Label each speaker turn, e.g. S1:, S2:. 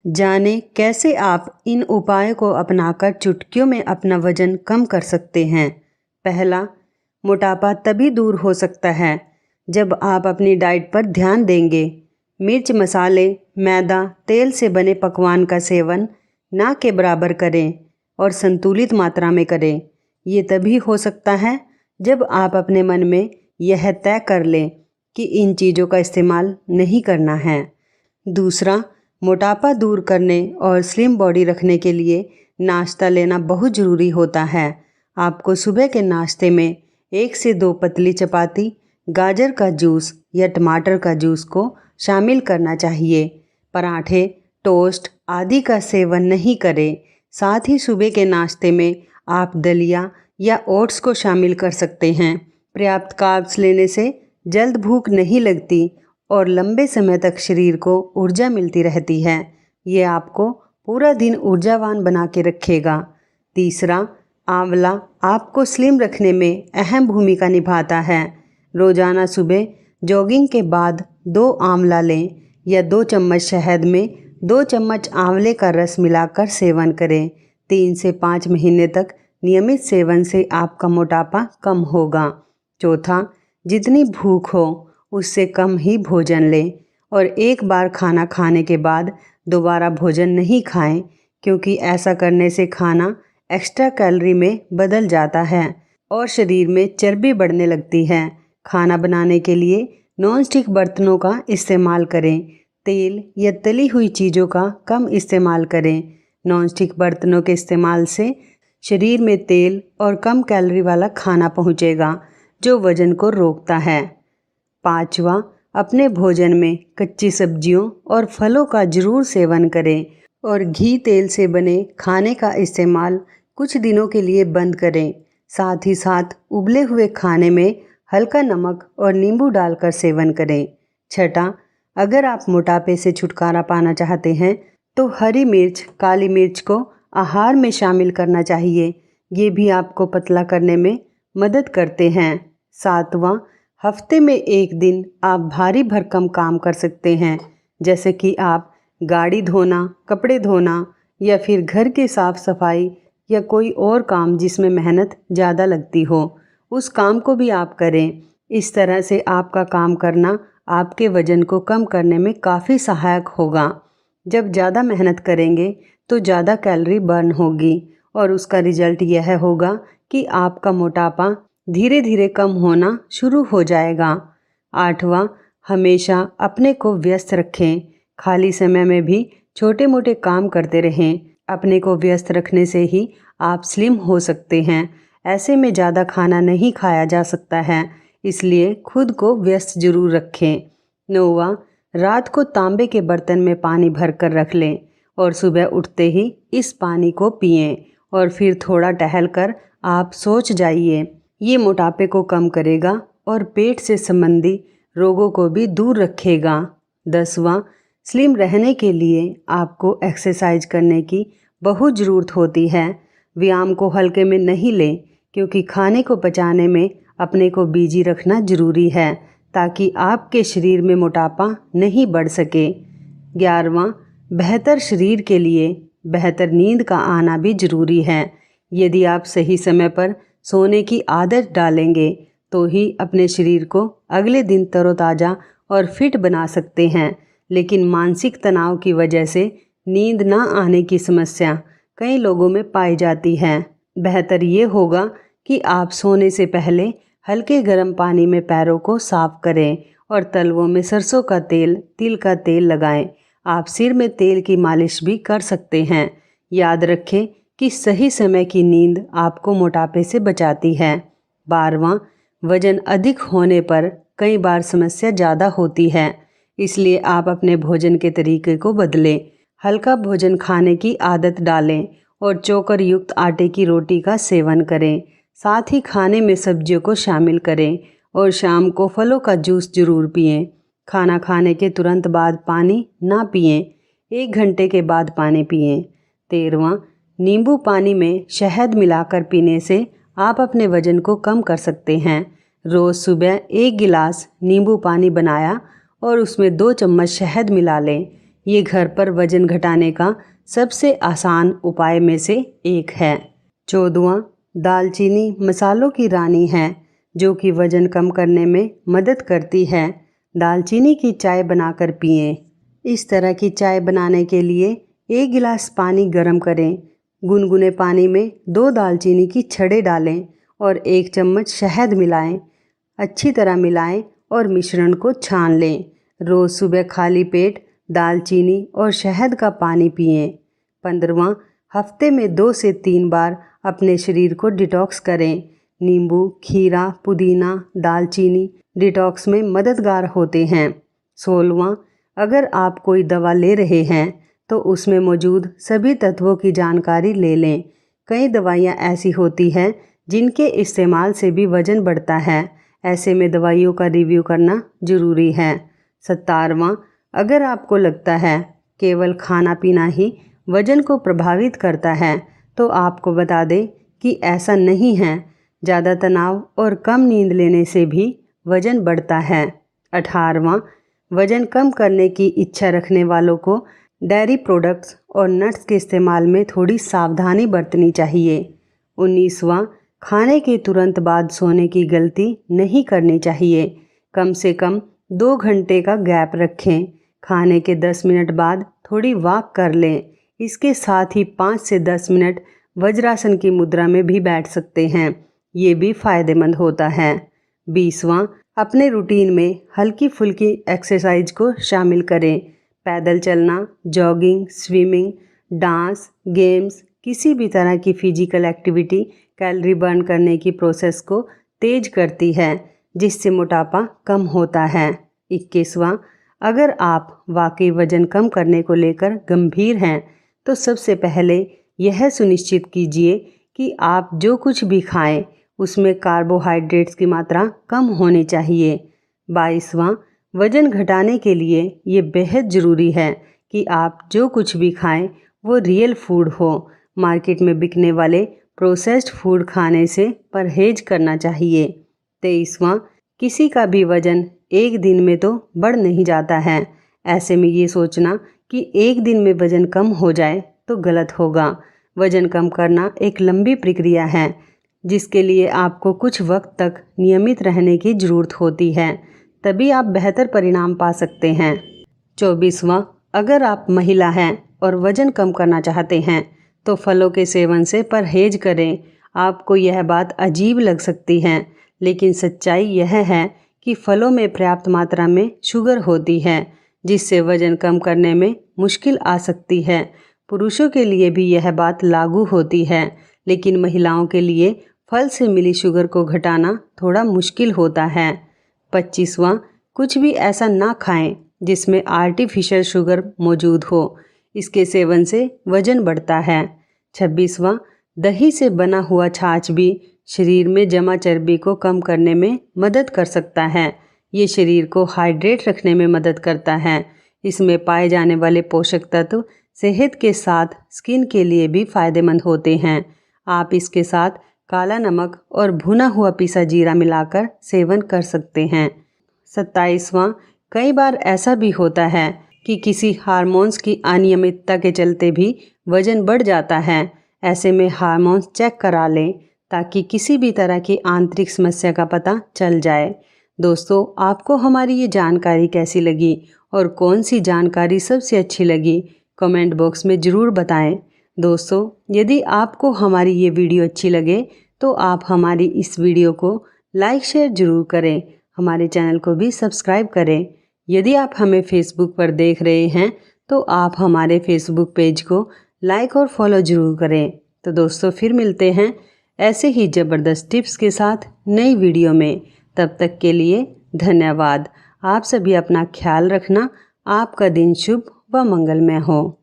S1: जानें कैसे आप इन उपायों को अपनाकर चुटकियों में अपना वजन कम कर सकते हैं। पहला, मोटापा तभी दूर हो सकता है जब आप अपनी डाइट पर ध्यान देंगे। मिर्च, मसाले, मैदा, तेल से बने पकवान का सेवन ना के बराबर करें और संतुलित मात्रा में करें। ये तभी हो सकता है जब आप अपने मन में यह तय कर लें कि इन चीज़ों का इस्तेमाल नहीं करना है। दूसरा, मोटापा दूर करने और स्लिम बॉडी रखने के लिए नाश्ता लेना बहुत ज़रूरी होता है। आपको सुबह के नाश्ते में 1 से 2 पतली चपाती, गाजर का जूस या टमाटर का जूस को शामिल करना चाहिए। पराठे, टोस्ट आदि का सेवन नहीं करें। साथ ही सुबह के नाश्ते में आप दलिया या ओट्स को शामिल कर सकते हैं। पर्याप्त कार्ब्स लेने से जल्द भूख नहीं लगती और लंबे समय तक शरीर को ऊर्जा मिलती रहती है। ये आपको पूरा दिन ऊर्जावान बना के रखेगा। तीसरा, आंवला आपको स्लिम रखने में अहम भूमिका निभाता है। रोज़ाना सुबह जॉगिंग के बाद 2 आंवला लें या 2 चम्मच शहद में 2 चम्मच आंवले का रस मिलाकर सेवन करें। 3 से 5 महीने तक नियमित सेवन से आपका मोटापा कम होगा। चौथा, जितनी भूख हो उससे कम ही भोजन लें और एक बार खाना खाने के बाद दोबारा भोजन नहीं खाएं, क्योंकि ऐसा करने से खाना एक्स्ट्रा कैलोरी में बदल जाता है और शरीर में चर्बी बढ़ने लगती है। खाना बनाने के लिए नॉन-स्टिक बर्तनों का इस्तेमाल करें। तेल या तली हुई चीज़ों का कम इस्तेमाल करें। नॉन-स्टिक बर्तनों के इस्तेमाल से शरीर में तेल और कम कैलोरी वाला खाना पहुँचेगा, जो वजन को रोकता है। पाँचवा, अपने भोजन में कच्ची सब्जियों और फलों का जरूर सेवन करें और घी तेल से बने खाने का इस्तेमाल कुछ दिनों के लिए बंद करें। साथ ही साथ उबले हुए खाने में हल्का नमक और नींबू डालकर सेवन करें। छठा, अगर आप मोटापे से छुटकारा पाना चाहते हैं तो हरी मिर्च, काली मिर्च को आहार में शामिल करना चाहिए। ये भी आपको पतला करने में मदद करते हैं। सातवां, हफ्ते में 1 दिन आप भारी भरकम काम कर सकते हैं, जैसे कि आप गाड़ी धोना, कपड़े धोना या फिर घर की साफ सफाई या कोई और काम जिसमें मेहनत ज़्यादा लगती हो, उस काम को भी आप करें। इस तरह से आपका काम करना आपके वज़न को कम करने में काफ़ी सहायक होगा। जब ज़्यादा मेहनत करेंगे तो ज़्यादा कैलोरी बर्न होगी और उसका रिजल्ट यह होगा कि आपका मोटापा धीरे धीरे कम होना शुरू हो जाएगा। आठवां, हमेशा अपने को व्यस्त रखें। खाली समय में भी छोटे मोटे काम करते रहें। अपने को व्यस्त रखने से ही आप स्लिम हो सकते हैं। ऐसे में ज़्यादा खाना नहीं खाया जा सकता है, इसलिए खुद को व्यस्त जरूर रखें। नौवां, रात को तांबे के बर्तन में पानी भर कर रख लें और सुबह उठते ही इस पानी को पिएं और फिर थोड़ा टहल कर आप सो जाइए। ये मोटापे को कम करेगा और पेट से संबंधी रोगों को भी दूर रखेगा। 10वां, स्लिम रहने के लिए आपको एक्सरसाइज करने की बहुत ज़रूरत होती है। व्यायाम को हल्के में नहीं लें, क्योंकि खाने को पचाने में अपने को बिजी रखना ज़रूरी है, ताकि आपके शरीर में मोटापा नहीं बढ़ सके। 11वां, बेहतर शरीर के लिए बेहतर नींद का आना भी ज़रूरी है। यदि आप सही समय पर सोने की आदत डालेंगे तो ही अपने शरीर को अगले दिन तरोताज़ा और फिट बना सकते हैं। लेकिन मानसिक तनाव की वजह से नींद ना आने की समस्या कई लोगों में पाई जाती है। बेहतर ये होगा कि आप सोने से पहले हल्के गर्म पानी में पैरों को साफ करें और तलवों में सरसों का तेल, तिल का तेल लगाएं। आप सिर में तेल की मालिश भी कर सकते हैं। याद रखें कि सही समय की नींद आपको मोटापे से बचाती है। 12वां, वजन अधिक होने पर कई बार समस्या ज़्यादा होती है, इसलिए आप अपने भोजन के तरीके को बदलें। हल्का भोजन खाने की आदत डालें और चोकर युक्त आटे की रोटी का सेवन करें। साथ ही खाने में सब्जियों को शामिल करें और शाम को फलों का जूस जरूर पिएं। खाना खाने के तुरंत बाद पानी ना पिएं, 1 घंटे के बाद पानी पिएं। 13वां, नींबू पानी में शहद मिलाकर पीने से आप अपने वजन को कम कर सकते हैं। रोज़ सुबह 1 गिलास नींबू पानी बनाया और उसमें 2 चम्मच शहद मिला लें। ये घर पर वजन घटाने का सबसे आसान उपाय में से एक है। 14वां, दालचीनी मसालों की रानी है जो कि वजन कम करने में मदद करती है। दालचीनी की चाय बनाकर पिएं। इस तरह की चाय बनाने के लिए 1 गिलास पानी गर्म करें। गुनगुने पानी में 2 दालचीनी की छड़ें डालें और 1 चम्मच शहद मिलाएं। अच्छी तरह मिलाएं और मिश्रण को छान लें। रोज़ सुबह खाली पेट दालचीनी और शहद का पानी पिएं। 15वां, हफ्ते में 2 से 3 बार अपने शरीर को डिटॉक्स करें। नींबू, खीरा, पुदीना, दालचीनी डिटॉक्स में मददगार होते हैं। 16वां, अगर आप कोई दवा ले रहे हैं तो उसमें मौजूद सभी तत्वों की जानकारी ले लें। कई दवाइयाँ ऐसी होती हैं जिनके इस्तेमाल से भी वज़न बढ़ता है। ऐसे में दवाइयों का रिव्यू करना ज़रूरी है। 17वां, अगर आपको लगता है केवल खाना पीना ही वज़न को प्रभावित करता है तो आपको बता दें कि ऐसा नहीं है। ज़्यादा तनाव और कम नींद लेने से भी वज़न बढ़ता है। 18वां, वज़न कम करने की इच्छा रखने वालों को डेयरी प्रोडक्ट्स और नट्स के इस्तेमाल में थोड़ी सावधानी बरतनी चाहिए। 19वां, खाने के तुरंत बाद सोने की गलती नहीं करनी चाहिए। कम से कम 2 घंटे का गैप रखें। खाने के 10 मिनट बाद थोड़ी वॉक कर लें। इसके साथ ही 5 से 10 मिनट वज्रासन की मुद्रा में भी बैठ सकते हैं। ये भी फ़ायदेमंद होता है। 20वां, अपने रूटीन में हल्की फुल्की एक्सरसाइज को शामिल करें। पैदल चलना, जॉगिंग, स्विमिंग, डांस, गेम्स, किसी भी तरह की फिजिकल एक्टिविटी कैलोरी बर्न करने की प्रोसेस को तेज करती है जिससे मोटापा कम होता है। 21वां, अगर आप वाकई वज़न कम करने को लेकर गंभीर हैं तो सबसे पहले यह सुनिश्चित कीजिए कि आप जो कुछ भी खाएं उसमें कार्बोहाइड्रेट्स की मात्रा कम होनी चाहिए। 22वां, वज़न घटाने के लिए ये बेहद ज़रूरी है कि आप जो कुछ भी खाएं वो रियल फूड हो। मार्केट में बिकने वाले प्रोसेस्ड फूड खाने से परहेज करना चाहिए। 23वां, किसी का भी वज़न एक दिन में तो बढ़ नहीं जाता है। ऐसे में ये सोचना कि एक दिन में वज़न कम हो जाए तो गलत होगा। वज़न कम करना एक लंबी प्रक्रिया है जिसके लिए आपको कुछ वक्त तक नियमित रहने की ज़रूरत होती है, तभी आप बेहतर परिणाम पा सकते हैं। 24वां, अगर आप महिला हैं और वज़न कम करना चाहते हैं तो फलों के सेवन से परहेज करें। आपको यह बात अजीब लग सकती है लेकिन सच्चाई यह है कि फलों में पर्याप्त मात्रा में शुगर होती है जिससे वज़न कम करने में मुश्किल आ सकती है। पुरुषों के लिए भी यह बात लागू होती है लेकिन महिलाओं के लिए फल से मिली शुगर को घटाना थोड़ा मुश्किल होता है। 25वां, कुछ भी ऐसा ना खाएं जिसमें आर्टिफिशियल शुगर मौजूद हो। इसके सेवन से वज़न बढ़ता है। 26वां, दही से बना हुआ छाछ भी शरीर में जमा चर्बी को कम करने में मदद कर सकता है। ये शरीर को हाइड्रेट रखने में मदद करता है। इसमें पाए जाने वाले पोषक तत्व सेहत के साथ स्किन के लिए भी फ़ायदेमंद होते हैं। आप इसके साथ काला नमक और भुना हुआ पिसा जीरा मिलाकर सेवन कर सकते हैं। 27वां, कई बार ऐसा भी होता है कि किसी हार्मोन्स की अनियमितता के चलते भी वज़न बढ़ जाता है। ऐसे में हार्मोन्स चेक करा लें ताकि किसी भी तरह की आंतरिक समस्या का पता चल जाए। दोस्तों, आपको हमारी ये जानकारी कैसी लगी और कौन सी जानकारी सबसे अच्छी लगी, कमेंट बॉक्स में ज़रूर बताएं। दोस्तों, यदि आपको हमारी ये वीडियो अच्छी लगे तो आप हमारी इस वीडियो को लाइक शेयर ज़रूर करें। हमारे चैनल को भी सब्सक्राइब करें। यदि आप हमें फेसबुक पर देख रहे हैं तो आप हमारे फेसबुक पेज को लाइक और फॉलो ज़रूर करें। तो दोस्तों, फिर मिलते हैं ऐसे ही ज़बरदस्त टिप्स के साथ नई वीडियो में। तब तक के लिए धन्यवाद। आप सभी अपना ख्याल रखना। आपका दिन शुभ व मंगलमय हो।